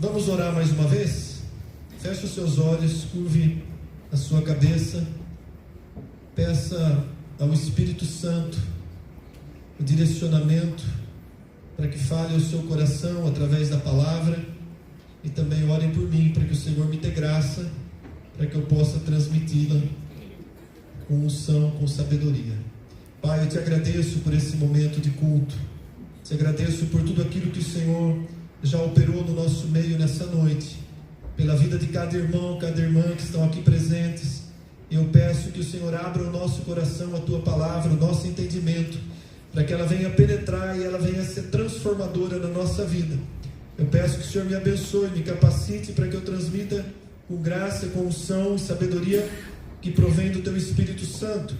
Vamos orar mais uma vez? Feche os seus olhos, curve a sua cabeça, peça ao Espírito Santo o direcionamento para que fale ao seu coração através da palavra, e também orem por mim para que o Senhor me dê graça, para que eu possa transmiti-la com unção, com sabedoria. Pai, eu te agradeço por esse momento de culto, te agradeço por tudo aquilo que o Senhor já operou no nosso meio nessa noite, pela vida de cada irmão, cada irmã que estão aqui presentes. Eu peço que o Senhor abra o nosso coração, a tua palavra, o nosso entendimento, para que ela venha penetrar e ela venha ser transformadora na nossa vida. Eu peço que o Senhor me abençoe, me capacite para que eu transmita com graça, com unção e sabedoria que provém do teu Espírito Santo.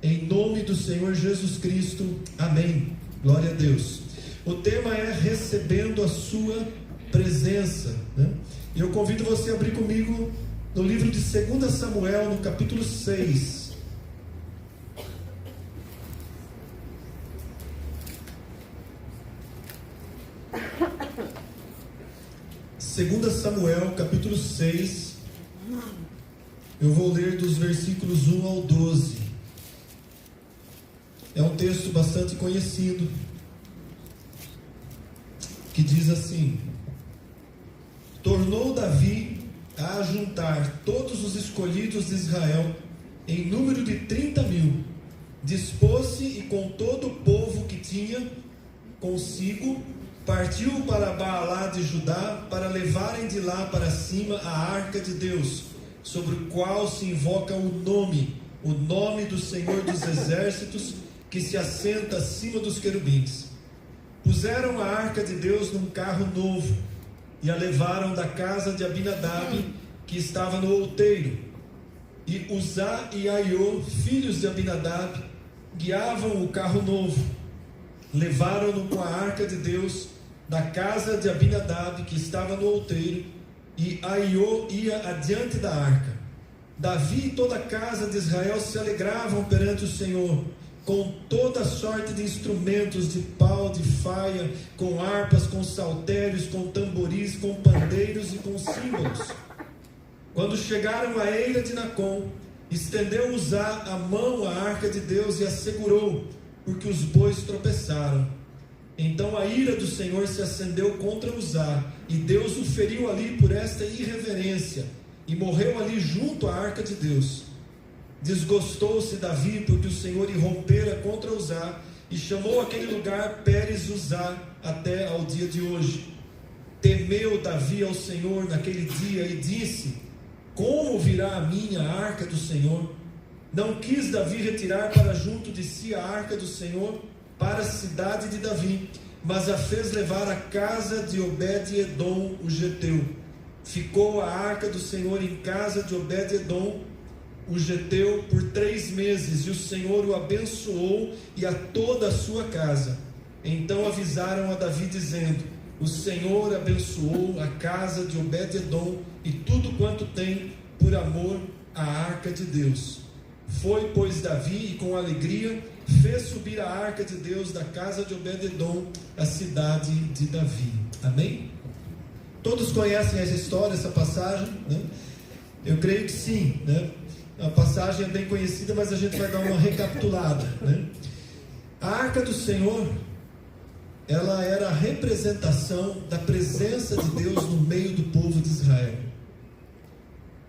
Em nome do Senhor Jesus Cristo. Amém. Glória a Deus. O tema é recebendo a sua presença, né? E eu convido você a abrir comigo no livro de 2 Samuel, no capítulo 6. Segunda Samuel, capítulo 6, eu vou ler dos versículos 1 ao 12. É um texto bastante conhecido, que diz assim: tornou Davi a ajuntar todos os escolhidos de Israel, em número de 30.000, dispôs-se e com todo o povo que tinha consigo, partiu para Baalá de Judá, para levarem de lá para cima a arca de Deus, sobre o qual se invoca o nome do Senhor dos Exércitos, que se assenta acima dos querubins. Puseram a arca de Deus num carro novo, e a levaram da casa de Abinadab, que estava no outeiro. E Uzá e Aiô, filhos de Abinadab, guiavam o carro novo. Levaram-no com a arca de Deus da casa de Abinadab, que estava no outeiro, e Aiô ia adiante da arca. Davi e toda a casa de Israel se alegravam perante o Senhor, com toda sorte de instrumentos de pau, de faia, com harpas, com saltérios, com tamboris, com pandeiros e com símbolos. Quando chegaram à eira de Nacon, estendeu Uzá a mão à arca de Deus e a segurou, porque os bois tropeçaram. Então a ira do Senhor se acendeu contra Uzá, e Deus o feriu ali por esta irreverência, e morreu ali junto à arca de Deus. Desgostou-se Davi, porque o Senhor irrompera contra Uzá, e chamou aquele lugar Pérez Uzá até ao dia de hoje. Temeu Davi ao Senhor naquele dia e disse: como virá a minha arca do Senhor? Não quis Davi retirar para junto de si a arca do Senhor para a cidade de Davi, mas a fez levar à casa de Obed-edom o geteu. Ficou a arca do Senhor em casa de Obed-edom o geteu por 3 meses, e o Senhor o abençoou e a toda a sua casa. Então avisaram a Davi dizendo: o Senhor abençoou a casa de Obed-edom e tudo quanto tem, por amor à arca de Deus. Foi, pois, Davi, e com alegria fez subir a arca de Deus da casa de Obed-edom, a cidade de Davi. Amém? Todos conhecem essa história, essa passagem, né? Eu creio que sim, né? A passagem é bem conhecida, mas a gente vai dar uma recapitulada, né? A arca do Senhor, ela era a representação da presença de Deus no meio do povo de Israel.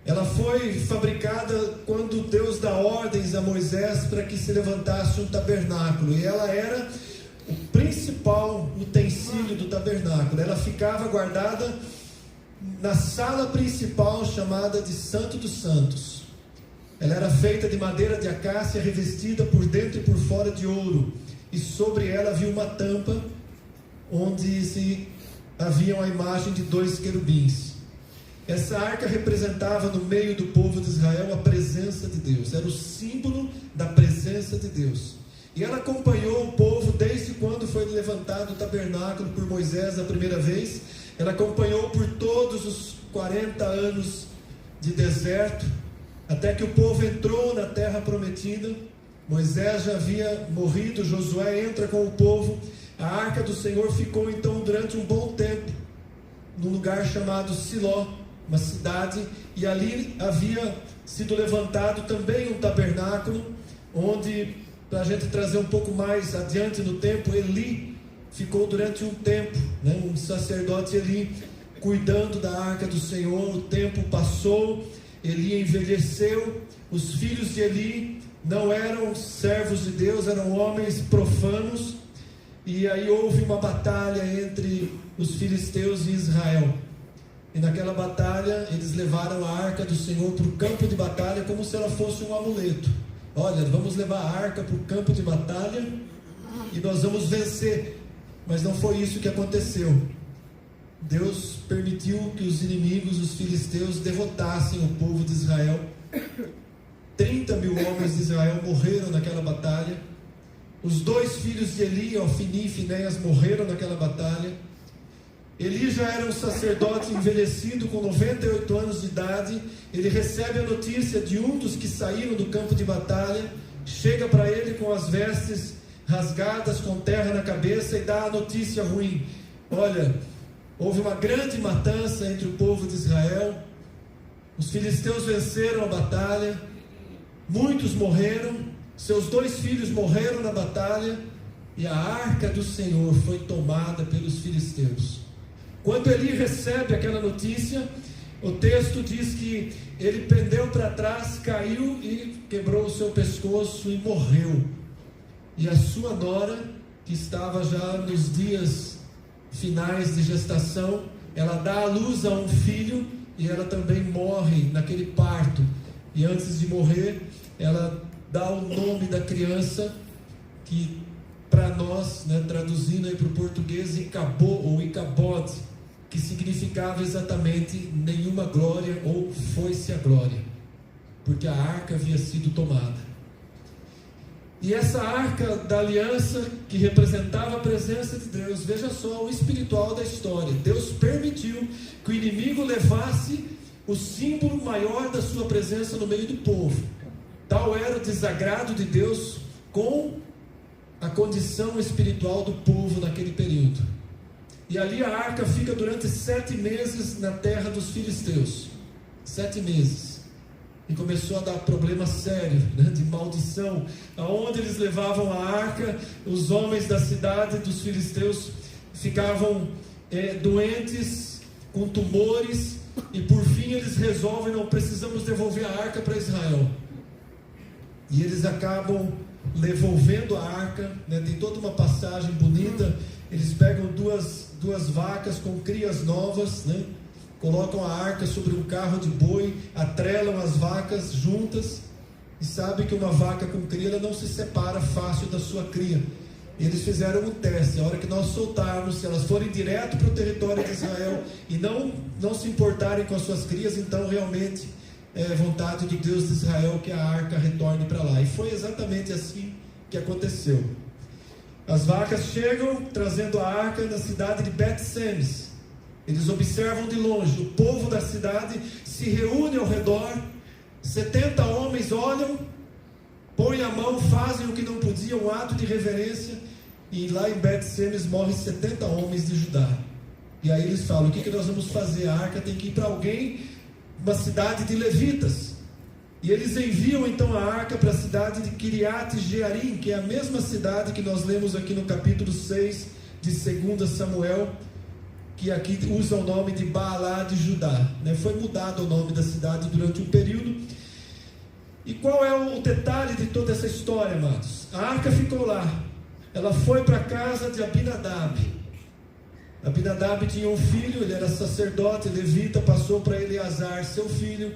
Ela foi fabricada quando Deus dá ordens a Moisés para que se levantasse um tabernáculo, e ela era o principal utensílio do tabernáculo. Ela ficava guardada na sala principal, chamada de Santo dos Santos. Ela era feita de madeira de acácia, revestida por dentro e por fora de ouro, e sobre ela havia uma tampa, onde havia a imagem de 2 querubins. Essa arca representava no meio do povo de Israel a presença de Deus, era o símbolo da presença de Deus. E ela acompanhou o povo desde quando foi levantado o tabernáculo por Moisés a primeira vez. Ela acompanhou por todos os 40 anos de deserto, até que o povo entrou na terra prometida. Moisés já havia morrido, Josué entra com o povo. A arca do Senhor ficou então durante um bom tempo num lugar chamado Siló, uma cidade, e ali havia sido levantado também um tabernáculo, onde, para a gente trazer um pouco mais adiante no tempo, Eli ficou durante um tempo, um sacerdote Eli, cuidando da arca do Senhor. O tempo passou, Eli envelheceu, os filhos de Eli não eram servos de Deus, eram homens profanos, e aí houve uma batalha entre os filisteus e Israel. E naquela batalha eles levaram a arca do Senhor para o campo de batalha como se ela fosse um amuleto. Olha, vamos levar a arca para o campo de batalha e nós vamos vencer. Mas não foi isso que aconteceu. Deus permitiu que os inimigos, os filisteus, derrotassem o povo de Israel. 30 mil homens de Israel morreram naquela batalha. Os 2 filhos de Eli, Ofni e Finéias, morreram naquela batalha. Eli já era um sacerdote envelhecido, com 98 anos de idade. Ele recebe a notícia de um dos que saíram do campo de batalha, chega para ele com as vestes rasgadas, com terra na cabeça, e dá a notícia ruim: olha, houve uma grande matança entre o povo de Israel, os filisteus venceram a batalha, muitos morreram, seus 2 filhos morreram na batalha, e a arca do Senhor foi tomada pelos filisteus. Quando Eli recebe aquela notícia, o texto diz que ele pendeu para trás, caiu e quebrou o seu pescoço e morreu. E a sua nora, que estava já nos dias finais de gestação, ela dá à luz a um filho e ela também morre naquele parto. E antes de morrer, ela dá o nome da criança, que para nós, traduzindo aí para o português, Icabô ou Icabode, que significava exatamente nenhuma glória, ou foi-se a glória, porque a arca havia sido tomada. E essa arca da aliança, que representava a presença de Deus, veja só o espiritual da história. Deus permitiu que o inimigo levasse o símbolo maior da sua presença no meio do povo. Tal era o desagrado de Deus com a condição espiritual do povo naquele período. E ali a arca fica durante 7 meses na terra dos filisteus. 7 meses. E começou a dar problema sério, de maldição. Aonde eles levavam a arca, os homens da cidade dos filisteus ficavam doentes, com tumores, e por fim eles resolvem: não, precisamos devolver a arca para Israel. E eles acabam devolvendo a arca, tem toda uma passagem bonita. Eles pegam duas vacas com crias novas, colocam a arca sobre um carro de boi, atrelam as vacas juntas, e sabe que uma vaca com cria, ela não se separa fácil da sua cria. Eles fizeram um teste: a hora que nós soltarmos, se elas forem direto para o território de Israel e não se importarem com as suas crias, então realmente é vontade do Deus de Israel que a arca retorne para lá. E foi exatamente assim que aconteceu. As vacas chegam trazendo a arca na cidade de Bet-Semes. Eles observam de longe, o povo da cidade se reúne ao redor, 70 homens olham, põem a mão, fazem o que não podiam, um ato de reverência, e lá em Bet-Semes morrem 70 homens de Judá. E aí eles falam: o que nós vamos fazer? A arca tem que ir para alguém, uma cidade de levitas. E eles enviam então a arca para a cidade de Kiriat Jearim, que é a mesma cidade que nós lemos aqui no capítulo 6 de 2 Samuel, que aqui usa o nome de Baalá de Judá. Foi mudado o nome da cidade durante um período. E qual é o detalhe de toda essa história, amados? A arca ficou lá. Ela foi para a casa de Abinadab. Abinadab tinha um filho, ele era sacerdote, levita, passou para Eleazar, seu filho.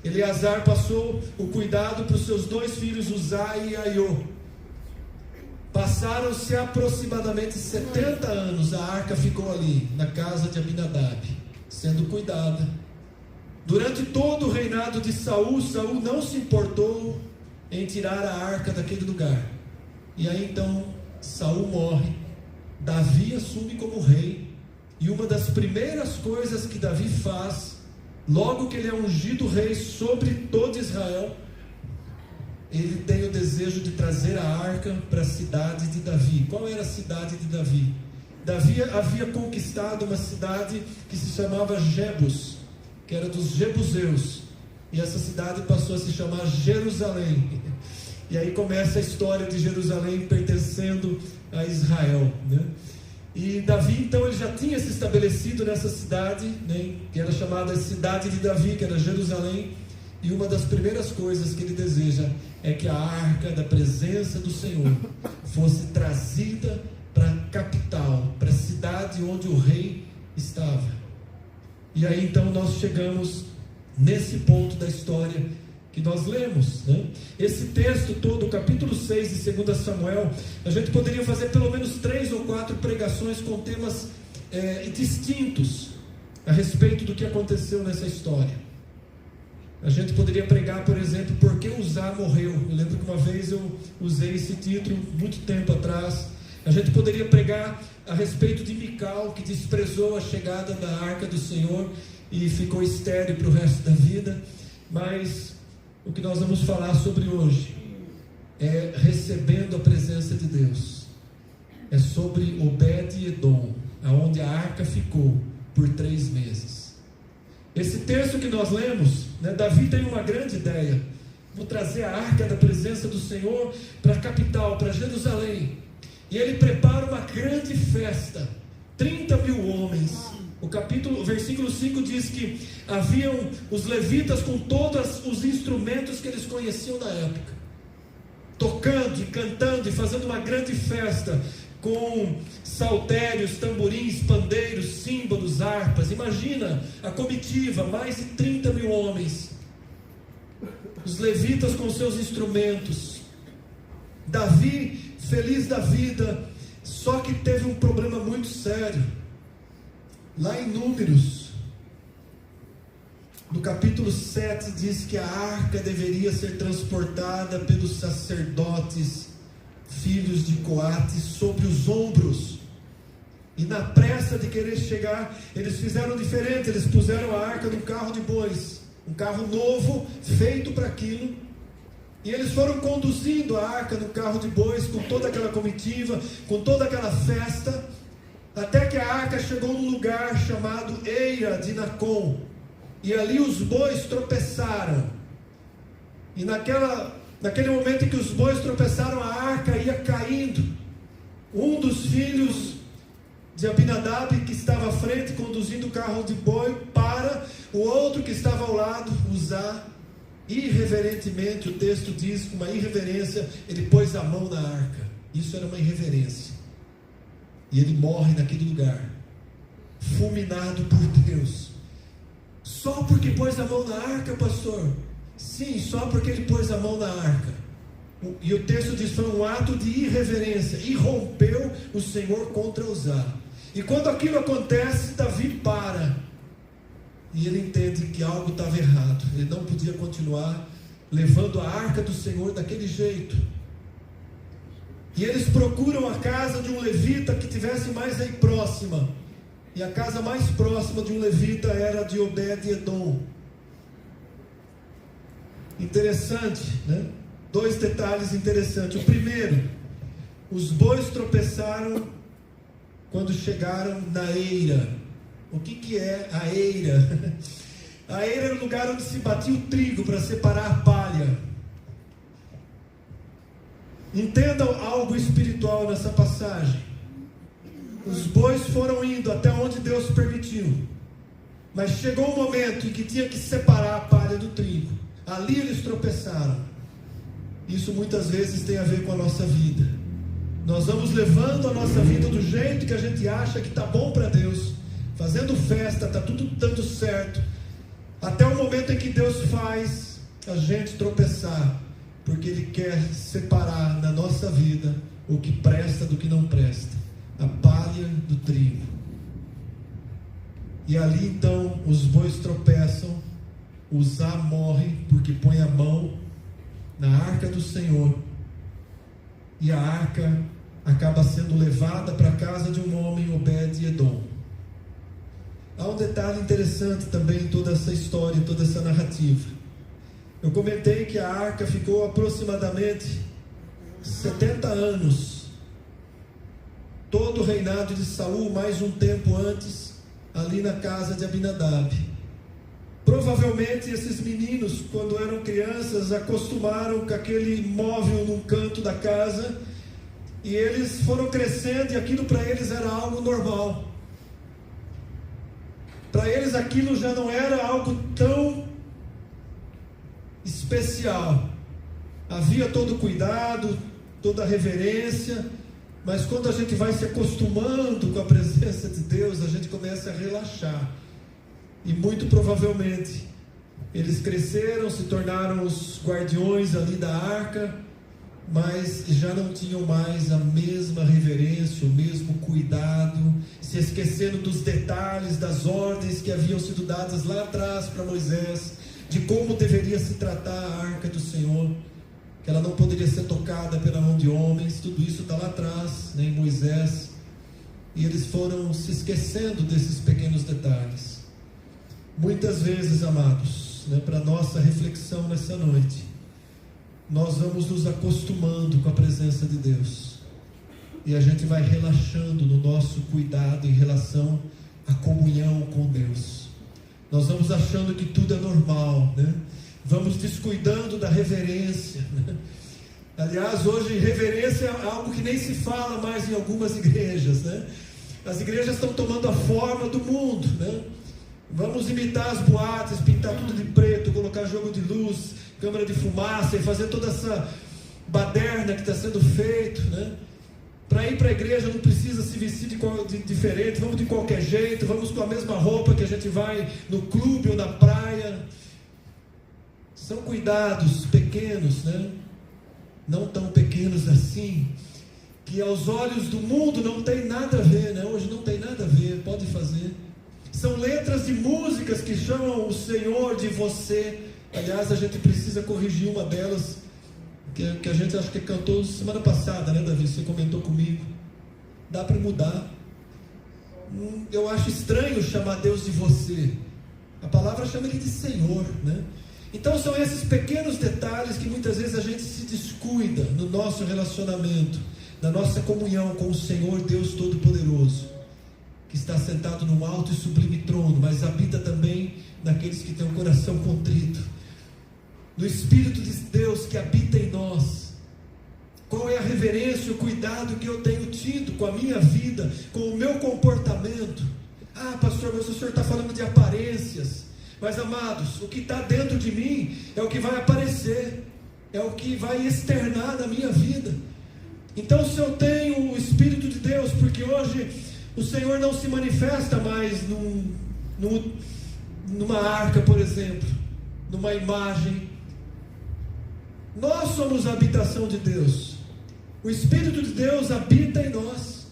Eleazar passou o cuidado para os seus 2 filhos, Uzai e Aiô. Passaram-se aproximadamente 70 anos, a arca ficou ali, na casa de Abinadab, sendo cuidada. Durante todo o reinado de Saul, Saul não se importou em tirar a arca daquele lugar. E aí então, Saul morre, Davi assume como rei, e uma das primeiras coisas que Davi faz, logo que ele é ungido rei sobre todo Israel, ele tem o desejo de trazer a arca para a cidade de Davi. Qual era a cidade de Davi? Davi havia conquistado uma cidade que se chamava Jebus, que era dos jebuseus, e essa cidade passou a se chamar Jerusalém. E aí começa a história de Jerusalém pertencendo a Israel, né? E Davi, então, ele já tinha se estabelecido nessa cidade, né, que era chamada Cidade de Davi, que era Jerusalém. E uma das primeiras coisas que ele deseja é que a arca da presença do Senhor fosse trazida para a capital, para a cidade onde o rei estava. E aí então nós chegamos nesse ponto da história que nós lemos, né? Esse texto todo, o capítulo 6 de 2 Samuel, a gente poderia fazer pelo menos 3 ou 4 pregações com temas distintos a respeito do que aconteceu nessa história. A gente poderia pregar, por exemplo, por que Uzá morreu. Eu lembro que uma vez eu usei esse título muito tempo atrás. A gente poderia pregar a respeito de Mical, que desprezou a chegada da arca do Senhor e ficou estéril para o resto da vida. Mas o que nós vamos falar sobre hoje é recebendo a presença de Deus. É sobre Obed-Edom, aonde a arca ficou por 3 meses. Esse texto que nós lemos, né, Davi tem uma grande ideia. Vou trazer a arca da presença do Senhor para a capital, para Jerusalém. E ele prepara uma grande festa, 30 mil homens. O versículo 5 diz que haviam os levitas com todos os instrumentos que eles conheciam na época, tocando e cantando e fazendo uma grande festa, com saltérios, tamborins, pandeiros, símbolos, harpas. Imagina a comitiva, mais de 30 mil homens, os levitas com seus instrumentos. Davi, feliz da vida, só que teve um problema muito sério. Lá em Números, no capítulo 7, diz que a arca deveria ser transportada pelos sacerdotes, filhos de Coate, sobre os ombros. E na pressa de querer chegar, eles fizeram diferente. Eles puseram a arca num carro de bois, um carro novo, feito para aquilo. E eles foram conduzindo a arca no carro de bois, com toda aquela comitiva, com toda aquela festa, até que a arca chegou num lugar chamado Eira de Nacon. E ali os bois tropeçaram. E naquele momento em que os bois tropeçaram, a arca ia caindo. Um dos filhos de Abinadab, que estava à frente conduzindo o carro de boi, o outro que estava ao lado, Uzá, irreverentemente, o texto diz, com uma irreverência, ele pôs a mão na arca. Isso era uma irreverência. E ele morre naquele lugar, fulminado por Deus. Só porque pôs a mão na arca, pastor? Sim, só porque ele pôs a mão na arca. E o texto diz, foi um ato de irreverência, e rompeu o Senhor contra Uzá. E quando aquilo acontece, Davi para, e ele entende que algo estava errado. Ele não podia continuar levando a arca do Senhor daquele jeito. E eles procuram a casa de um levita que tivesse mais aí próxima. E a casa mais próxima de um levita era de Obed-Edom. Interessante, né? 2 detalhes interessantes. O primeiro, os bois tropeçaram quando chegaram na eira. O que é a eira? A eira era o lugar onde se batia o trigo para separar a palha. Entendam algo espiritual nessa passagem. Os bois foram indo até onde Deus permitiu, mas chegou um momento em que tinha que separar a palha do trigo. Ali eles tropeçaram. Isso muitas vezes tem a ver com a nossa vida. Nós vamos levando a nossa vida do jeito que a gente acha que está bom para Deus, fazendo festa, está tudo dando certo, até o momento em que Deus faz a gente tropeçar, porque Ele quer separar na nossa vida o que presta do que não presta, a palha do trigo. E ali então os bois tropeçam, Uzá morre porque põe a mão na arca do Senhor, e a arca acaba sendo levada para a casa de um homem, Obed-Edom. Há um detalhe interessante também em toda essa história, em toda essa narrativa. Eu comentei que a arca ficou aproximadamente 70 anos, toda todo o reinado de Saul, mais um tempo antes, ali na casa de Abinadab. Provavelmente esses meninos, quando eram crianças, acostumaram com aquele móvel num canto da casa, e eles foram crescendo e aquilo para eles era algo normal. Para eles aquilo já não era algo tão especial. Havia todo o cuidado, toda a reverência, mas quando a gente vai se acostumando com a presença de Deus, a gente começa a relaxar. E muito provavelmente eles cresceram, se tornaram os guardiões ali da arca, mas já não tinham mais a mesma reverência, o mesmo cuidado, se esquecendo dos detalhes, das ordens que haviam sido dadas lá atrás para Moisés, de como deveria se tratar a arca do Senhor, que ela não poderia ser tocada pela mão de homens. Tudo isso está lá atrás, né, em Moisés, e eles foram se esquecendo desses pequenos detalhes. Muitas vezes, amados, né, para nossa reflexão nessa noite, nós vamos nos acostumando com a presença de Deus, e a gente vai relaxando no nosso cuidado em relação à comunhão com Deus. Nós vamos achando que tudo é normal, né? Vamos descuidando da reverência, né? Aliás, hoje reverência é algo que nem se fala mais em algumas igrejas, né? As igrejas estão tomando a forma do mundo, né? Vamos imitar as boates, pintar tudo de preto, colocar jogo de luz, câmara de fumaça, e fazer toda essa baderna que está sendo feito, né? Para ir para a igreja não precisa se vestir de diferente, vamos de qualquer jeito, vamos com a mesma roupa que a gente vai no clube ou na praia. São cuidados pequenos, né? Não tão pequenos assim, que aos olhos do mundo não tem nada a ver, né? Hoje não tem nada a ver, pode fazer. São letras de músicas que chamam o Senhor de você. Aliás, a gente precisa corrigir uma delas, que a gente acho que cantou semana passada, né, Davi? Você comentou comigo. Dá para mudar. Eu acho estranho chamar Deus de você. A palavra chama Ele de Senhor, né? Então são esses pequenos detalhes que muitas vezes a gente se descuida no nosso relacionamento, na nossa comunhão com o Senhor Deus Todo-Poderoso, que está sentado num alto e sublime trono, mas habita também naqueles que têm um coração contrito. No Espírito de Deus que habita em nós, qual é a reverência, o cuidado que eu tenho tido com a minha vida, com o meu comportamento? Ah, pastor, mas o senhor está falando de aparências. Mas, amados, o que está dentro de mim é o que vai aparecer, é o que vai externar na minha vida. Então, se eu tenho o Espírito de Deus, porque hoje o Senhor não se manifesta mais numa arca, por exemplo, numa imagem. Nós somos a habitação de Deus. O Espírito de Deus habita em nós.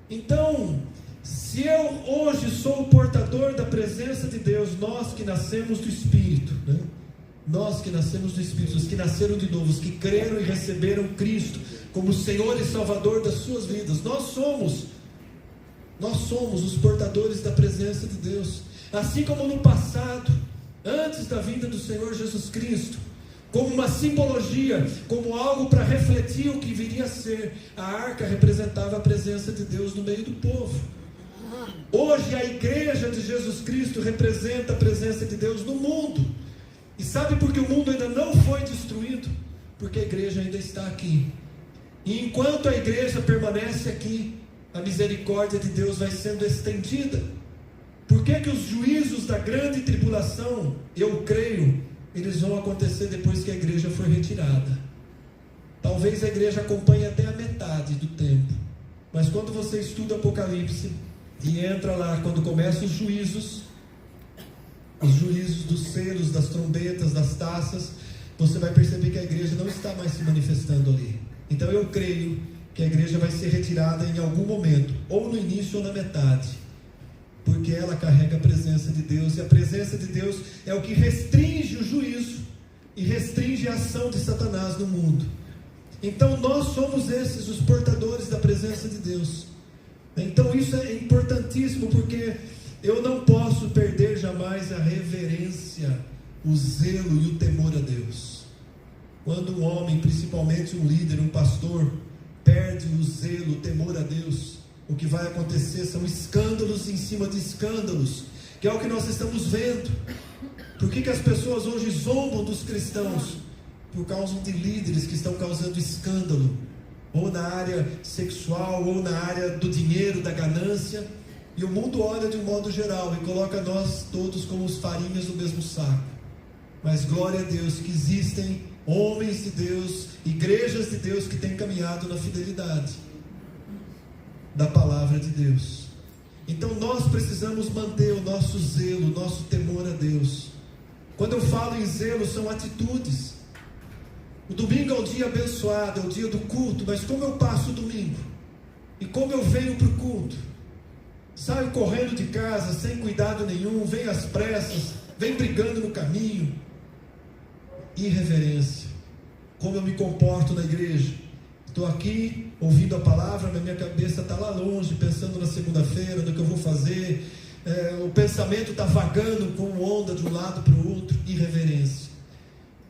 Então, se eu hoje sou o portador da presença de Deus, nós que nascemos do Espírito, né? Nós que nascemos do Espírito, os que nasceram de novo, os que creram e receberam Cristo como Senhor e Salvador das suas vidas, nós somos os portadores da presença de Deus. Assim como no passado, antes da vinda do Senhor Jesus Cristo, como uma simbologia, como algo para refletir o que viria a ser, a arca representava a presença de Deus no meio do povo. Hoje a igreja de Jesus Cristo representa a presença de Deus no mundo. E sabe por que o mundo ainda não foi destruído? Porque a igreja ainda está aqui. E enquanto a igreja permanece aqui, a misericórdia de Deus vai sendo estendida. Por que os juízos da grande tribulação, eu creio, eles vão acontecer depois que a igreja for retirada? Talvez a igreja acompanhe até a metade do tempo, mas quando você estuda Apocalipse e entra lá, quando começam os juízos dos selos, das trombetas, das taças, você vai perceber que a igreja não está mais se manifestando ali. Então eu creio que a igreja vai ser retirada em algum momento, ou no início ou na metade, porque ela carrega a presença de Deus, e a presença de Deus é o que restringe o juízo e restringe a ação de Satanás no mundo. Então nós somos esses, os portadores da presença de Deus. Então isso é importantíssimo, porque eu não posso perder jamais a reverência, o zelo e o temor a Deus. Quando um homem, principalmente um líder, um pastor, perde o zelo, o temor a Deus, o que vai acontecer são escândalos em cima de escândalos, que é o que nós estamos vendo. Por que as pessoas hoje zombam dos cristãos? Por causa de líderes que estão causando escândalo, ou na área sexual, ou na área do dinheiro, da ganância, e o mundo olha de um modo geral e coloca nós todos como os farinhas do mesmo saco. Mas glória a Deus que existem homens de Deus, igrejas de Deus que têm caminhado na fidelidade da palavra de Deus. Então nós precisamos manter o nosso zelo, o nosso temor a Deus. Quando eu falo em zelo, são atitudes. O domingo é um dia abençoado, é o dia do culto, mas como eu passo o domingo? E como eu venho para o culto? Saio correndo de casa, sem cuidado nenhum, venho às pressas, venho brigando no caminho. Irreverência. Como eu me comporto na igreja? Estou aqui, ouvindo a palavra, mas minha cabeça está lá longe, pensando na segunda-feira, no que eu vou fazer. O pensamento está vagando com onda de um lado para o outro. Irreverência.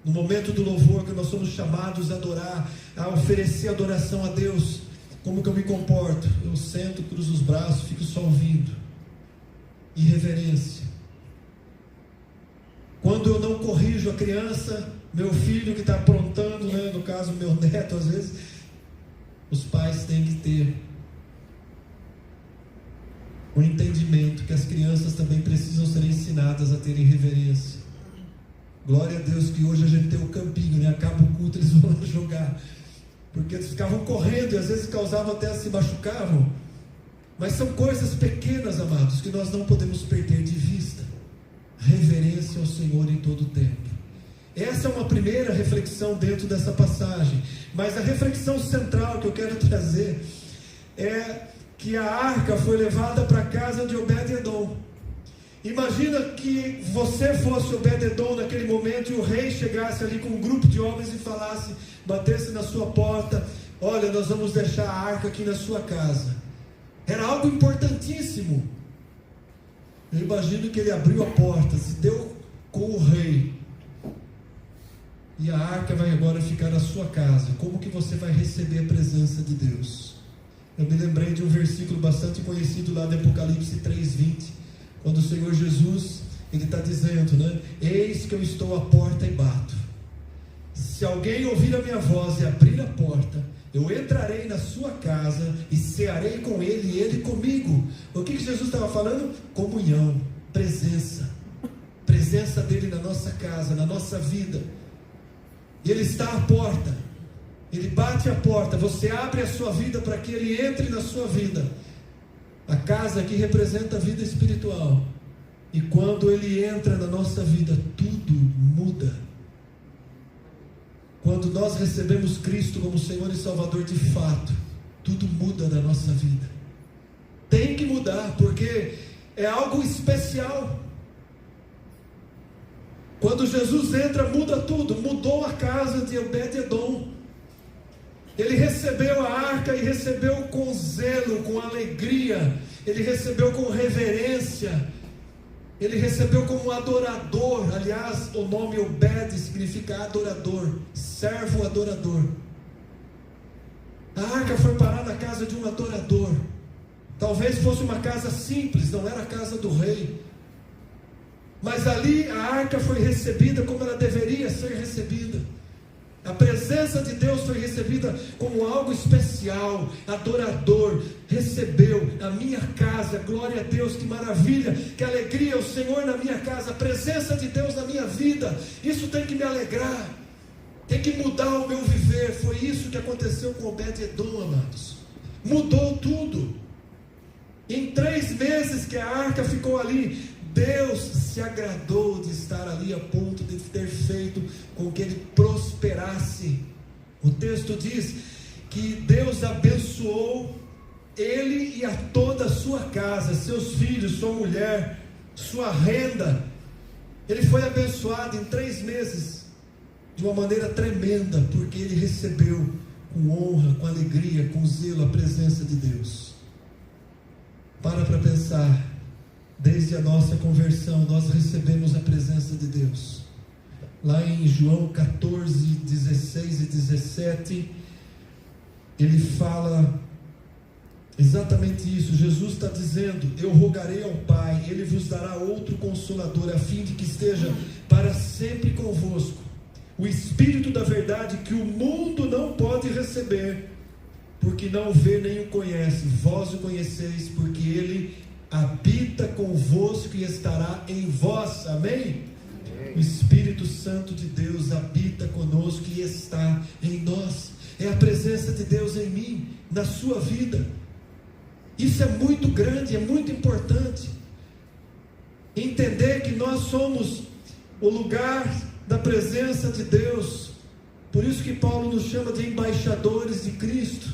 No momento do louvor, que nós somos chamados a adorar, a oferecer adoração a Deus, como que eu me comporto? Eu sento, cruzo os braços, fico só ouvindo. Irreverência. Quando eu não corrijo a criança, meu filho que está aprontando, né? No caso meu neto, às vezes, os pais têm que ter o entendimento que as crianças também precisam ser ensinadas a terem reverência. Glória a Deus que hoje a gente tem o campinho, né? Acaba o culto, eles vão lá jogar, porque eles ficavam correndo e às vezes causavam até se machucavam. Mas são coisas pequenas, amados, que nós não podemos perder de vista. Reverência ao Senhor em todo o tempo. Essa é uma primeira reflexão dentro dessa passagem, mas a reflexão central que eu quero trazer é que a arca foi levada para a casa de Obed-edom. Imagina que você fosse Obed-edom naquele momento e o rei chegasse ali com um grupo de homens e falasse, batesse na sua porta: olha, nós vamos deixar a arca aqui na sua casa. Era algo importantíssimo. Eu imagino que ele abriu a porta, se deu com o rei, e a arca vai agora ficar na sua casa. Como que você vai receber a presença de Deus? Eu me lembrei de um versículo bastante conhecido lá de Apocalipse 3:20, quando o Senhor Jesus, Ele está dizendo, né? Eis que eu estou à porta e bato. Se alguém ouvir a minha voz e abrir a porta, eu entrarei na sua casa e cearei com ele e ele comigo. O que Jesus estava falando? Comunhão, presença dele na nossa casa, na nossa vida. E ele está à porta, ele bate a porta, você abre a sua vida para que ele entre na sua vida. A casa aqui representa a vida espiritual, e quando ele entra na nossa vida, tudo muda. Quando nós recebemos Cristo como Senhor e Salvador de fato, tudo muda na nossa vida. Tem que mudar, porque é algo especial. Quando Jesus entra, muda tudo. Mudou a casa de Obed-edom. Ele recebeu a arca e recebeu com zelo, com alegria. Ele recebeu com reverência. Ele recebeu como adorador. Aliás, o nome Obed significa adorador, servo adorador. A arca foi parar na casa de um adorador. Talvez fosse uma casa simples, não era a casa do rei, mas ali a arca foi recebida como ela deveria ser recebida. A presença de Deus foi recebida como algo especial. Adorador recebeu a minha casa. Glória a Deus, que maravilha, que alegria, o Senhor na minha casa, a presença de Deus na minha vida. Isso tem que me alegrar, tem que mudar o meu viver. Foi isso que aconteceu com Obed-edom, amados. Mudou tudo. Em 3 meses que a arca ficou ali, Deus se agradou de estar ali a ponto de ter feito com que ele prosperasse. O texto diz que Deus abençoou ele e a toda a sua casa, seus filhos, sua mulher, sua renda. Ele foi abençoado em 3 meses de uma maneira tremenda, porque ele recebeu com honra, com alegria, com zelo a presença de Deus. Para pensar. Desde a nossa conversão, nós recebemos a presença de Deus. Lá em João 14, 16 e 17, ele fala Exatamente isso. Jesus está dizendo: eu rogarei ao Pai, Ele vos dará outro Consolador, a fim de que esteja para sempre convosco, o Espírito da verdade, que o mundo não pode receber, porque não o vê nem o conhece. Vós o conheceis, porque Ele habita convosco e estará em vós. Amém? O Espírito Santo de Deus habita conosco e está em nós. É a presença de Deus em mim, na sua vida. Isso é muito grande, é muito importante. Entender que nós somos o lugar da presença de Deus. Por isso que Paulo nos chama de embaixadores de Cristo.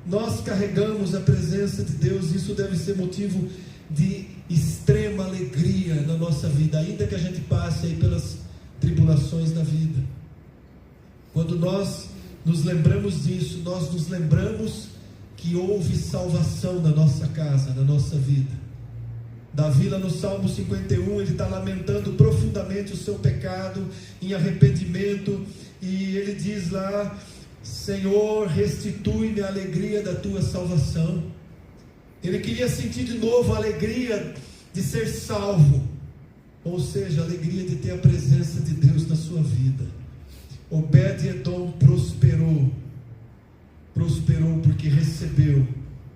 Nós carregamos a presença de Deus. Isso deve ser motivo de extrema alegria na nossa vida, ainda que a gente passe aí pelas tribulações da vida. Quando nós nos lembramos disso, nós nos lembramos que houve salvação na nossa casa, na nossa vida. Davi, lá no Salmo 51, ele está lamentando profundamente o seu pecado, em arrependimento, e ele diz lá: Senhor, restitui-me a alegria da tua salvação. Ele queria sentir de novo a alegria de ser salvo, ou seja, a alegria de ter a presença de Deus na sua vida. Obed-Edom prosperou porque recebeu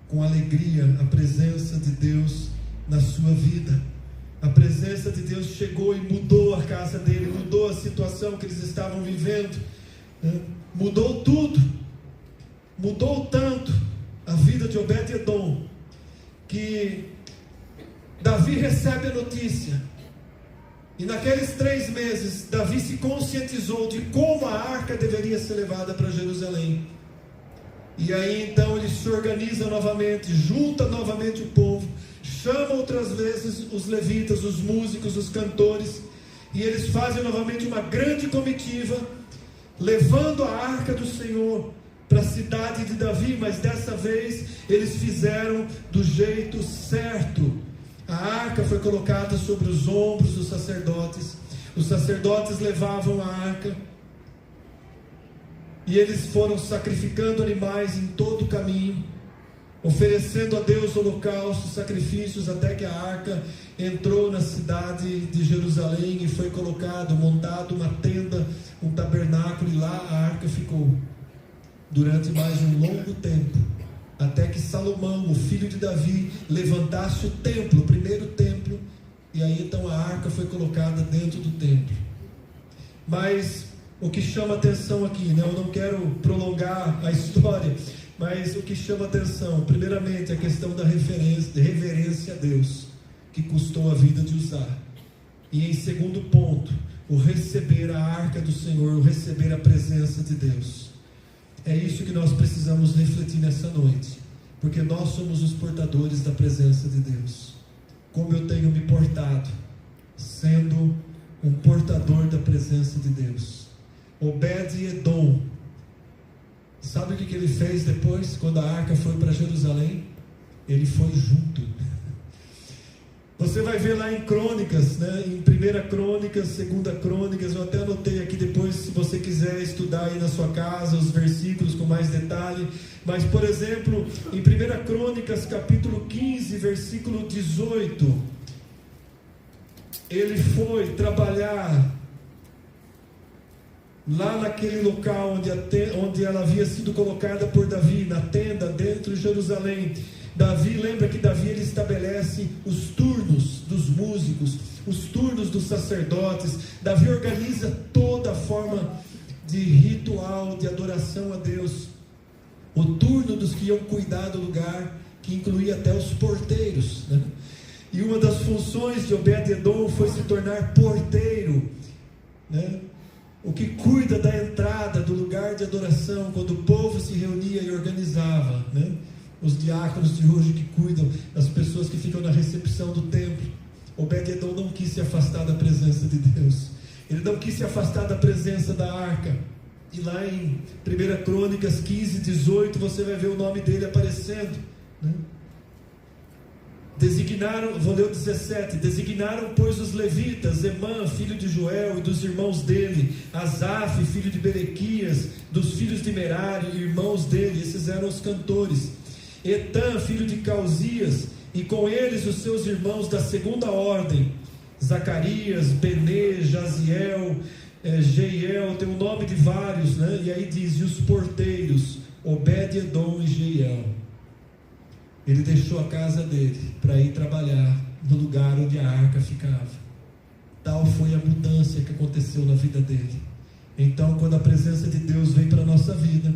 com alegria a presença de Deus na sua vida. A presença de Deus chegou e mudou a casa dele, mudou a situação que eles estavam vivendo, né? Mudou tudo, mudou tanto a vida de Obed-Edom, que Davi recebe a notícia, e naqueles 3 meses Davi se conscientizou de como a arca deveria ser levada para Jerusalém. E aí então ele se organiza novamente, junta novamente o povo, chama outras vezes os levitas, os músicos, os cantores, e eles fazem novamente uma grande comitiva, levando a arca do Senhor para a cidade de Davi. Mas dessa vez eles fizeram do jeito certo. A arca foi colocada sobre os ombros dos sacerdotes. Os sacerdotes levavam a arca, e eles foram sacrificando animais em todo o caminho, oferecendo a Deus holocaustos, sacrifícios, até que a arca entrou na cidade de Jerusalém e foi colocado, montado uma tenda, um tabernáculo, e lá a arca ficou durante mais um longo tempo, até que Salomão, o filho de Davi, levantasse o templo, o primeiro templo, e aí então a arca foi colocada dentro do templo. Mas o que chama atenção aqui, né? Eu não quero prolongar a história, mas o que chama atenção, primeiramente, a questão da reverência a Deus, que custou a vida de Uzá. E em segundo ponto, o receber a arca do Senhor, o receber a presença de Deus. É isso que nós precisamos refletir nessa noite, porque nós somos os portadores da presença de Deus. Como eu tenho me portado, sendo um portador da presença de Deus. Obed-Edom, sabe o que ele fez depois, quando a arca foi para Jerusalém? Ele foi junto. Você vai ver lá em Crônicas, né? Em 1 Crônicas, 2 Crônicas, eu até anotei aqui depois, se você quiser estudar aí na sua casa, os versículos com mais detalhe. Mas, por exemplo, em 1 Crônicas, capítulo 15, versículo 18, ele foi trabalhar lá naquele local onde ela havia sido colocada por Davi, na tenda dentro de Jerusalém. Davi, lembra que Davi ele estabelece os turnos dos músicos, os turnos dos sacerdotes. Davi organiza toda a forma de ritual, de adoração a Deus. O turno dos que iam cuidar do lugar, que incluía até os porteiros, né? E uma das funções de Obed-Edom foi se tornar porteiro, né? O que cuida da entrada do lugar de adoração, quando o povo se reunia e organizava, né? Os diáconos de hoje que cuidam das pessoas que ficam na recepção do templo. Obed-Edom não quis se afastar da presença de Deus, ele não quis se afastar da presença da arca. E lá em 1 Crônicas 15, 18, você vai ver o nome dele aparecendo, né? Designaram, vou ler o 17, designaram, pois, os levitas, Emã, filho de Joel, e dos irmãos dele, Asaf, filho de Berequias, dos filhos de Merari, irmãos dele, esses eram os cantores, Etã, filho de Causias, e com eles os seus irmãos da segunda ordem, Zacarias, Benê, Jaziel, Jeiel, tem o nome de vários, né? E aí diz, e os porteiros, Obed-edom e Jeiel. Ele deixou a casa dele para ir trabalhar no lugar onde a arca ficava. Tal foi a mudança que aconteceu na vida dele. Então, quando a presença de Deus vem para a nossa vida,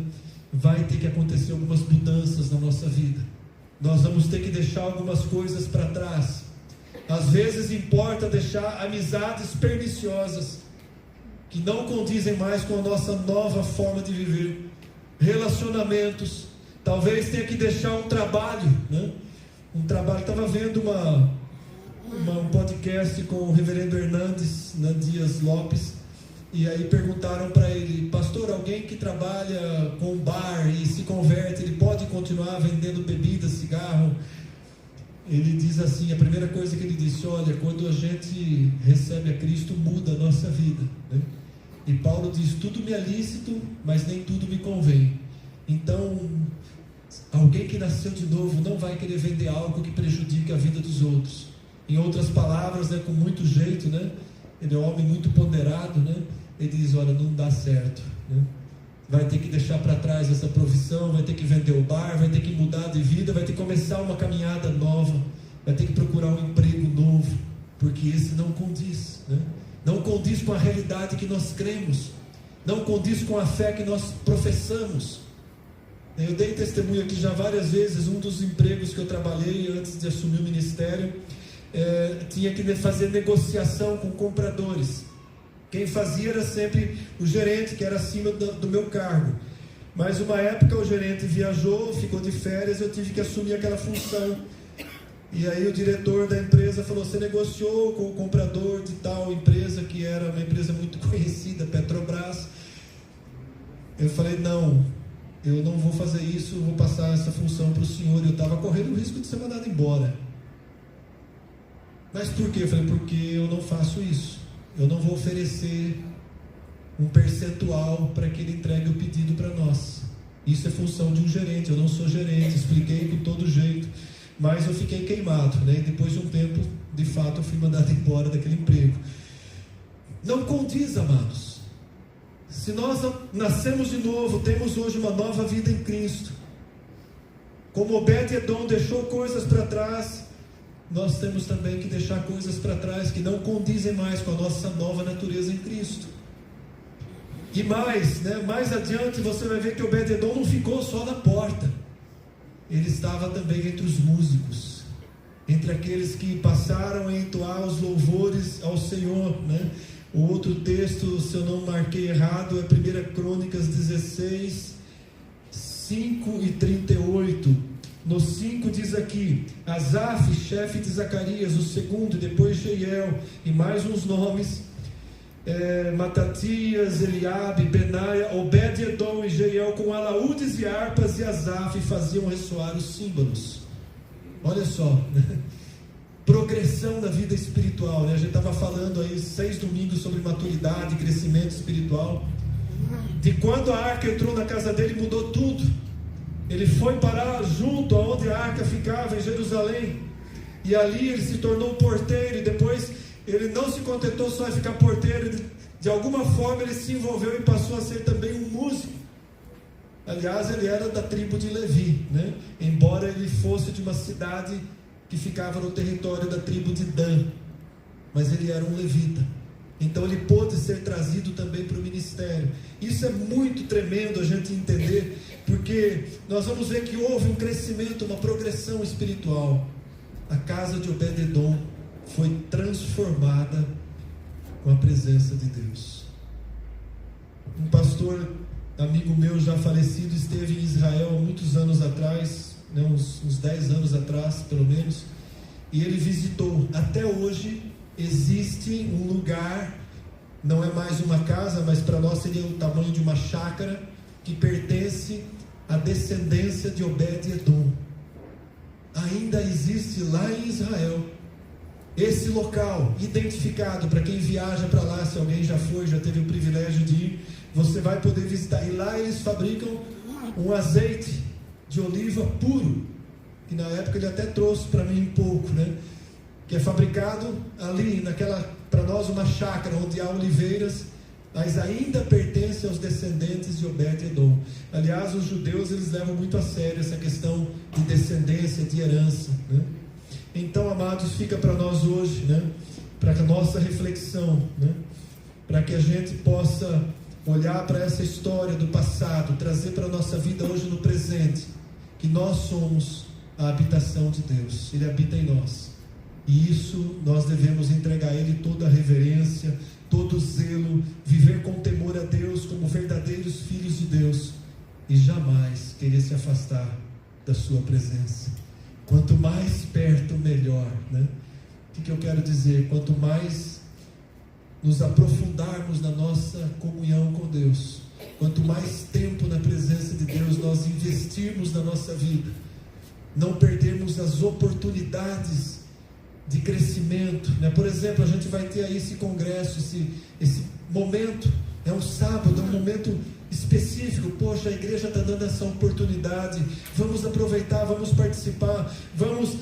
vai ter que acontecer algumas mudanças na nossa vida. Nós vamos ter que deixar algumas coisas para trás. Às vezes importa deixar amizades perniciosas, que não condizem mais com a nossa nova forma de viver. Relacionamentos. Talvez tenha que deixar um trabalho, né? Um trabalho. Estava vendo um podcast com o reverendo Hernandes, né, Dias Lopes, e aí perguntaram para ele: pastor, alguém que trabalha com bar e se converte, ele pode continuar vendendo bebida, cigarro? Ele diz assim, a primeira coisa que ele disse: olha, quando a gente recebe a Cristo, muda a nossa vida, né? E Paulo diz, tudo me é lícito, mas nem tudo me convém. Então, alguém que nasceu de novo não vai querer vender algo que prejudique a vida dos outros. Em outras palavras, né, com muito jeito, né? Ele é um homem muito ponderado, né? Ele diz, olha, não dá certo, né? Vai ter que deixar para trás essa profissão, vai ter que vender o bar, vai ter que mudar de vida, vai ter que começar uma caminhada nova, vai ter que procurar um emprego novo, porque esse não condiz, né? Não condiz com a realidade que nós cremos, não condiz com a fé que nós professamos. Eu dei testemunho aqui já várias vezes. Um dos empregos que eu trabalhei antes de assumir o ministério, tinha que fazer negociação com compradores. Quem fazia era sempre o gerente, que era acima do meu cargo. Mas uma época o gerente viajou, ficou de férias, eu tive que assumir aquela função. E aí o diretor da empresa falou, você negociou com o comprador de tal empresa, que era uma empresa muito conhecida, Petrobras? Eu falei, não, eu não vou fazer isso, eu vou passar essa função para o senhor. Eu estava correndo o risco de ser mandado embora. Mas por quê? Eu falei, porque eu não faço isso. Eu não vou oferecer um percentual para que ele entregue o pedido para nós. Isso é função de um gerente, eu não sou gerente. Expliquei com todo jeito, mas eu fiquei queimado, né? E depois de um tempo, de fato, eu fui mandado embora daquele emprego. Não condiz, amados. Se nós nascemos de novo, temos hoje uma nova vida em Cristo, como Obed-edom deixou coisas para trás, nós temos também que deixar coisas para trás que não condizem mais com a nossa nova natureza em Cristo. E mais, né, mais adiante você vai ver que Obed-edom não ficou só na porta, ele estava também entre os músicos, entre aqueles que passaram a entoar os louvores ao Senhor, né? O outro texto, se eu não marquei errado, é 1 Crônicas 16, 5 e 38. No 5 diz aqui, Asaf, chefe de Zacarias, o segundo, depois Jeiel, e mais uns nomes, Matatias, Eliabe, Benaia, Obed-edom e Jeiel, com alaúdes e harpas, e Asaf faziam ressoar os símbolos. Olha só, né? Progressão da vida espiritual, né? A gente estava falando aí 6 domingos sobre maturidade, crescimento espiritual. De quando a arca entrou na casa dele, mudou tudo. Ele foi parar junto aonde a arca ficava, em Jerusalém, e ali ele se tornou porteiro. E depois ele não se contentou só em ficar porteiro, de alguma forma ele se envolveu e passou a ser também um músico. Aliás, ele era da tribo de Levi, né? Embora ele fosse de uma cidade que ficava no território da tribo de Dan, mas ele era um levita. Então ele pôde ser trazido também para o ministério. Isso é muito tremendo a gente entender, porque nós vamos ver que houve um crescimento, uma progressão espiritual. A casa de Obed-edom foi transformada com a presença de Deus. Um pastor, amigo meu já falecido, esteve em Israel há muitos anos atrás, né, uns 10 anos atrás, pelo menos, e ele visitou. Até hoje existe um lugar, não é mais uma casa, mas para nós seria o tamanho de uma chácara, que pertence à descendência de Obed-edom. Ainda existe lá em Israel esse local identificado. Para quem viaja para lá, se alguém já foi, já teve o privilégio de ir, você vai poder visitar. E lá eles fabricam um azeite de oliva puro, que na época ele até trouxe para mim um pouco, né? Que é fabricado ali, para nós, uma chácara onde há oliveiras, mas ainda pertence aos descendentes de Obed-Edom. Aliás, os judeus, eles levam muito a sério essa questão de descendência, de herança, né? Então, amados, fica para nós hoje, né? Para a nossa reflexão, né? Para que a gente possa olhar para essa história do passado, trazer para a nossa vida hoje no presente, que nós somos a habitação de Deus, Ele habita em nós, e isso nós devemos entregar a Ele toda a reverência, todo o zelo, viver com temor a Deus, como verdadeiros filhos de Deus, e jamais querer se afastar da sua presença. Quanto mais perto, melhor, né? O que eu quero dizer? Quanto mais nos aprofundarmos na nossa comunhão com Deus, quanto mais tempo na presença de Deus nós investirmos na nossa vida, não perdermos as oportunidades de crescimento, né? Por exemplo, a gente vai ter aí esse congresso, esse momento, é um sábado, é um momento específico. Poxa, a igreja está dando essa oportunidade, vamos aproveitar, vamos participar, vamos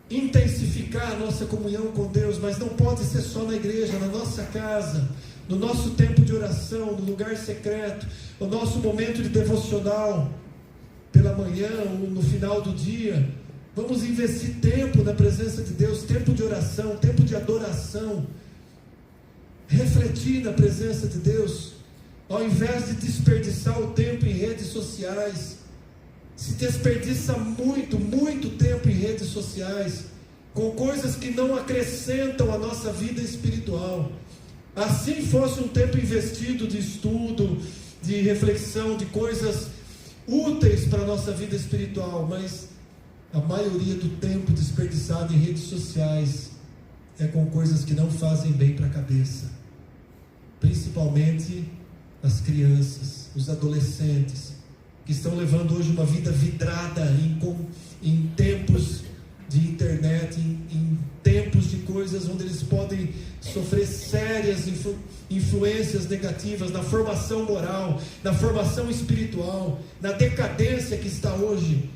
intensificar a nossa comunhão com Deus, mas não pode ser só na igreja, na nossa casa, no nosso tempo de oração, no lugar secreto, o nosso momento de devocional, pela manhã ou no final do dia. Vamos investir tempo na presença de Deus, tempo de oração, tempo de adoração, refletir na presença de Deus, ao invés de desperdiçar o tempo em redes sociais. Se desperdiça muito tempo em redes sociais, com coisas que não acrescentam a nossa vida espiritual. Assim fosse um tempo investido de estudo, de reflexão, de coisas úteis para a nossa vida espiritual, mas a maioria do tempo desperdiçado em redes sociais é com coisas que não fazem bem para a cabeça, principalmente as crianças, os adolescentes, que estão levando hoje uma vida vidrada em tempos de internet, em tempos de coisas onde eles podem sofrer sérias influências negativas na formação moral, na formação espiritual, na decadência que está hoje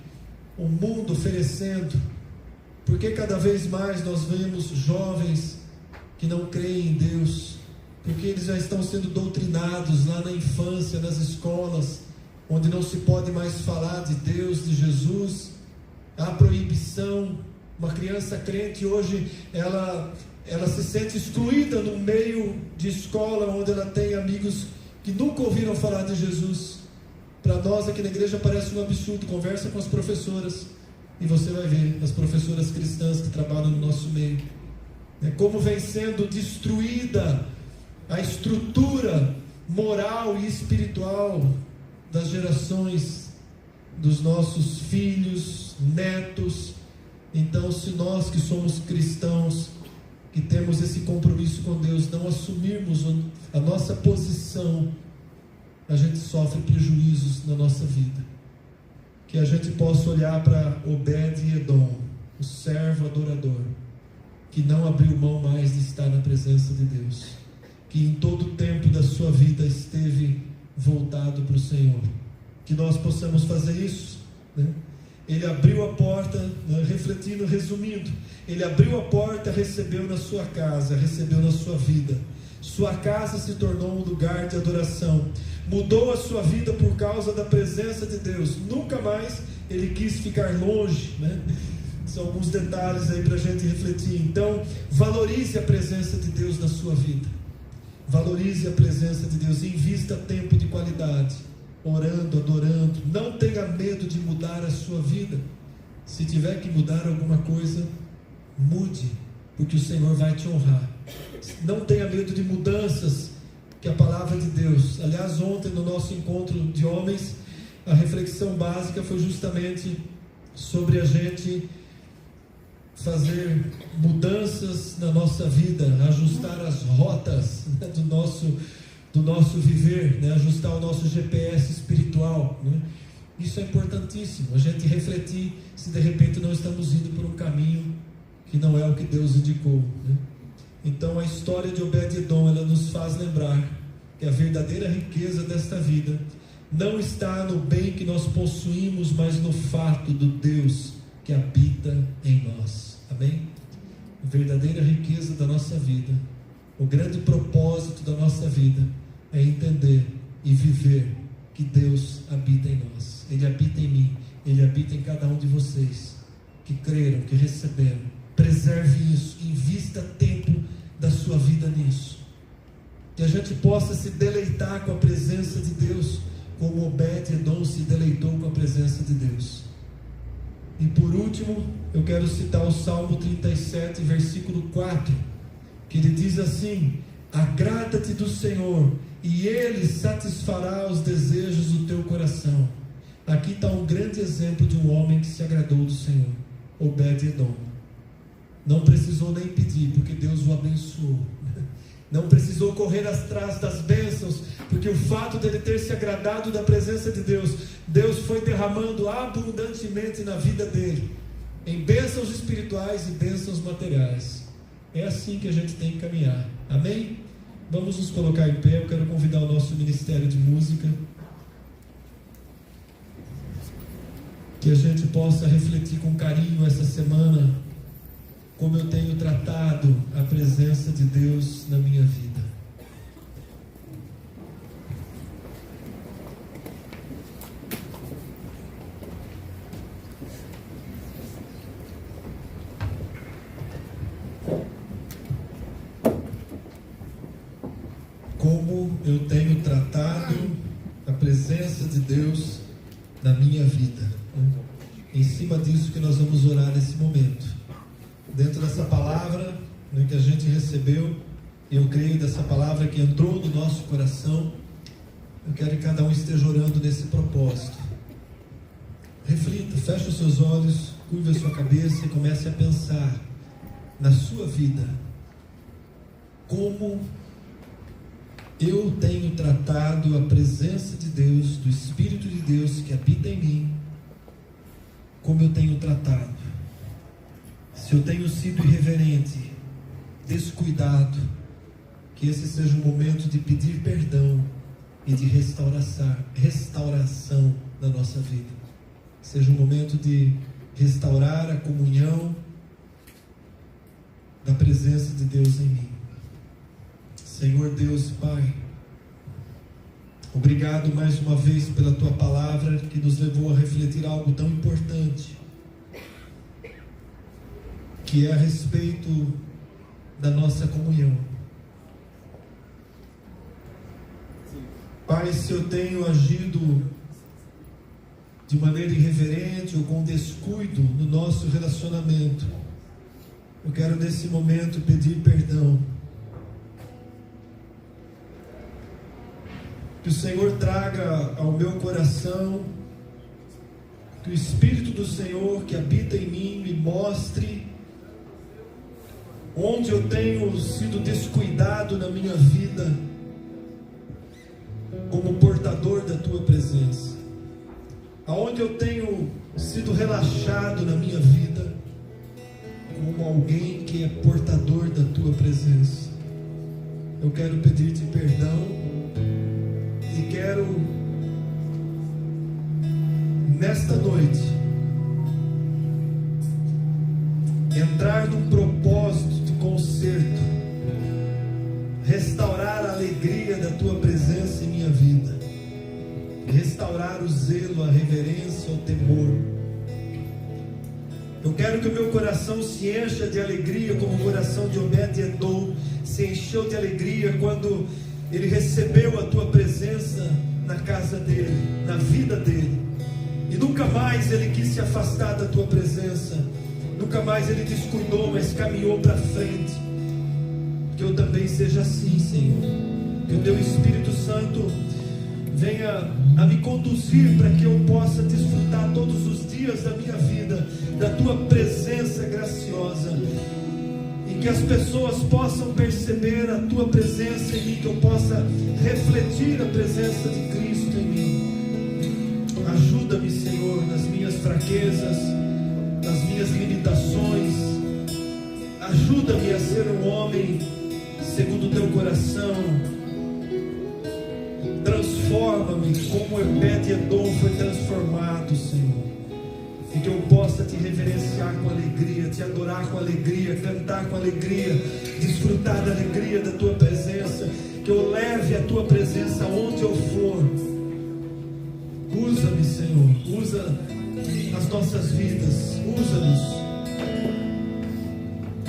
o mundo oferecendo. Porque cada vez mais nós vemos jovens que não creem em Deus, porque eles já estão sendo doutrinados lá na infância, nas escolas, onde não se pode mais falar de Deus, de Jesus. Há proibição. Uma criança crente hoje, ela se sente excluída no meio de escola, onde ela tem amigos que nunca ouviram falar de Jesus. Para nós aqui na igreja parece um absurdo. Conversa com as professoras e você vai ver, as professoras cristãs que trabalham no nosso meio, como vem sendo destruída a estrutura moral e espiritual das gerações dos nossos filhos, netos. Então, se nós que somos cristãos, que temos esse compromisso com Deus, não assumirmos a nossa posição, a gente sofre prejuízos na nossa vida. Que a gente possa olhar para Obed-Edom, o servo adorador, que não abriu mão mais de estar na presença de Deus, que em todo o tempo da sua vida esteve voltado para o Senhor. Que nós possamos fazer isso, né? Ele abriu a porta, né? Resumindo, ele abriu a porta, recebeu na sua casa, recebeu na sua vida. Sua casa se tornou um lugar de adoração, mudou a sua vida por causa da presença de Deus. Nunca mais ele quis ficar longe, né? São alguns detalhes aí para a gente refletir. Então, valorize a presença de Deus na sua vida. Valorize a presença de Deus, invista tempo de qualidade, orando, adorando. Não tenha medo de mudar a sua vida. Se tiver que mudar alguma coisa, mude, porque o Senhor vai te honrar. Não tenha medo de mudanças, que a palavra de Deus. Aliás, ontem no nosso encontro de homens, a reflexão básica foi justamente sobre a gente fazer mudanças na nossa vida, ajustar as rotas, né, do nosso viver, né, ajustar o nosso GPS espiritual, né? Isso é importantíssimo, a gente refletir se de repente não estamos indo por um caminho que não é o que Deus indicou, né? Então a história de Obed-Edom, ela nos faz lembrar que a verdadeira riqueza desta vida não está no bem que nós possuímos, mas no fato do Deus que que habita em nós. Amém? A verdadeira riqueza da nossa vida, o grande propósito da nossa vida é entender e viver que Deus habita em nós. Ele habita em mim, Ele habita em cada um de vocês que creram, que receberam. Preserve isso, invista tempo da sua vida nisso, que a gente possa se deleitar com a presença de Deus, como Obed-Edom se deleitou com a presença de Deus. E por último, eu quero citar o Salmo 37, versículo 4, que ele diz assim: agrada-te do Senhor, e Ele satisfará os desejos do teu coração. Aqui está um grande exemplo de um homem que se agradou do Senhor, Obed-Edom. Não precisou nem pedir, porque Deus o abençoou. Não precisou correr atrás das bênçãos, porque o fato dele ter se agradado da presença de Deus, Deus foi derramando abundantemente na vida dele, em bênçãos espirituais e bênçãos materiais. É assim que a gente tem que caminhar. Amém? Vamos nos colocar em pé. Eu quero convidar o nosso Ministério de Música, que a gente possa refletir com carinho essa semana como eu tenho tratado a presença de Deus na minha vida. Como eu tenho tratado a presença de Deus na minha vida. Em cima disso que nós vamos orar nesse momento. Dentro dessa palavra, né, que a gente recebeu, eu creio dessa palavra que entrou no nosso coração, eu quero que cada um esteja orando nesse propósito. Reflita, feche os seus olhos, curva a sua cabeça e comece a pensar na sua vida. Como eu tenho tratado a presença de Deus, do Espírito de Deus que habita em mim, como eu tenho tratado. Se eu tenho sido irreverente, descuidado, que esse seja um momento de pedir perdão e de restauração na nossa vida. Seja um momento de restaurar a comunhão da presença de Deus em mim. Senhor Deus e Pai, obrigado mais uma vez pela Tua palavra que nos levou a refletir algo tão importante, que é a respeito da nossa comunhão. Pai, se eu tenho agido de maneira irreverente ou com descuido no nosso relacionamento, eu quero nesse momento pedir perdão. Que o Senhor traga ao meu coração, que o Espírito do Senhor que habita em mim me mostre onde eu tenho sido descuidado na minha vida como portador da Tua presença, aonde eu tenho sido relaxado na minha vida como alguém que é portador da Tua presença. Eu quero pedir-te perdão e quero nesta noite entrar num propósito de conserto, restaurar a alegria da Tua presença em minha vida, restaurar o zelo, a reverência, o temor. Eu quero que o meu coração se encha de alegria, como o coração de Obed-Edom se encheu de alegria quando ele recebeu a Tua presença na casa dele, na vida dele, e nunca mais ele quis se afastar da Tua presença. Nunca mais ele descuidou, mas caminhou para frente. Que eu também seja assim, Senhor. Que o Teu Espírito Santo venha a me conduzir para que eu possa desfrutar todos os dias da minha vida da Tua presença graciosa. E que as pessoas possam perceber a Tua presença em mim, que eu possa refletir a presença de Cristo em mim. Ajuda-me, Senhor, nas minhas fraquezas, nas minhas limitações. Ajuda-me a ser um homem segundo o Teu coração. Transforma-me como Obed-Edom foi transformado, Senhor. e que eu possa te reverenciar com alegria, te adorar com alegria, cantar com alegria, desfrutar da alegria da tua presença, que eu leve a tua presença aonde eu for. Usa-me, Senhor, usa as nossas vidas, usa-nos.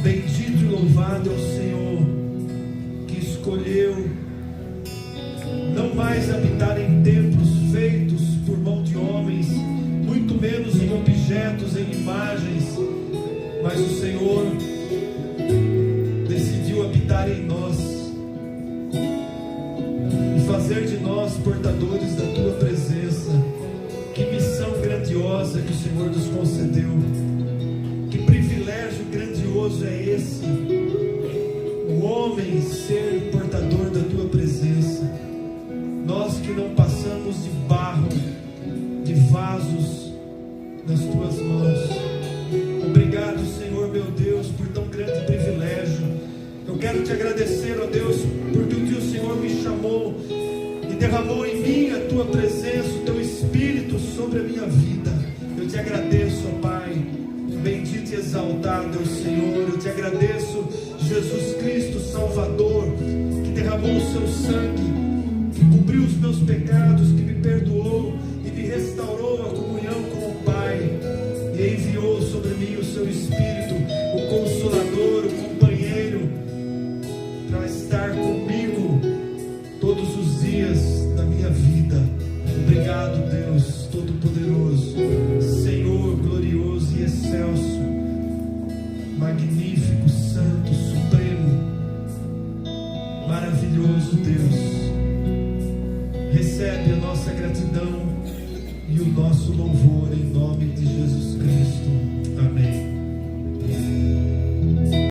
Bendito e louvado é o Senhor, que escolheu não mais habitar em templos feitos por mão de homens, muito menos em objetos, em imagens, mas o Senhor decidiu habitar em nós e fazer de nós portadores da tua presença. Que missão grandiosa que o Senhor nos concedeu, que privilégio grandioso é esse, o homem ser portador da tua presença. Nós que não passamos de barro, de vasos nas tuas mãos. Obrigado, Senhor meu Deus, por tão grande privilégio. Eu quero te agradecer, ó Deus, porque um dia o Senhor me chamou e derramou em mim a tua presença, o teu Espírito sobre a minha vida. Eu te agradeço, ó Pai. Bendito e exaltado é o Senhor. Eu te agradeço, Jesus Cristo Salvador, que derramou o seu sangue, que cobriu os meus pecados, que me perdoou e me restaurou a comunhão com o Pai, e enviou sobre mim o seu Espírito, o Consolador, o companheiro, para estar comigo todos os dias da minha vida. Obrigado, Deus Todo-Poderoso, Senhor glorioso e excelso, magnífico, santo, supremo, maravilhoso Deus. Recebe a nossa gratidão e o nosso louvor em nome de Jesus Cristo. Amém.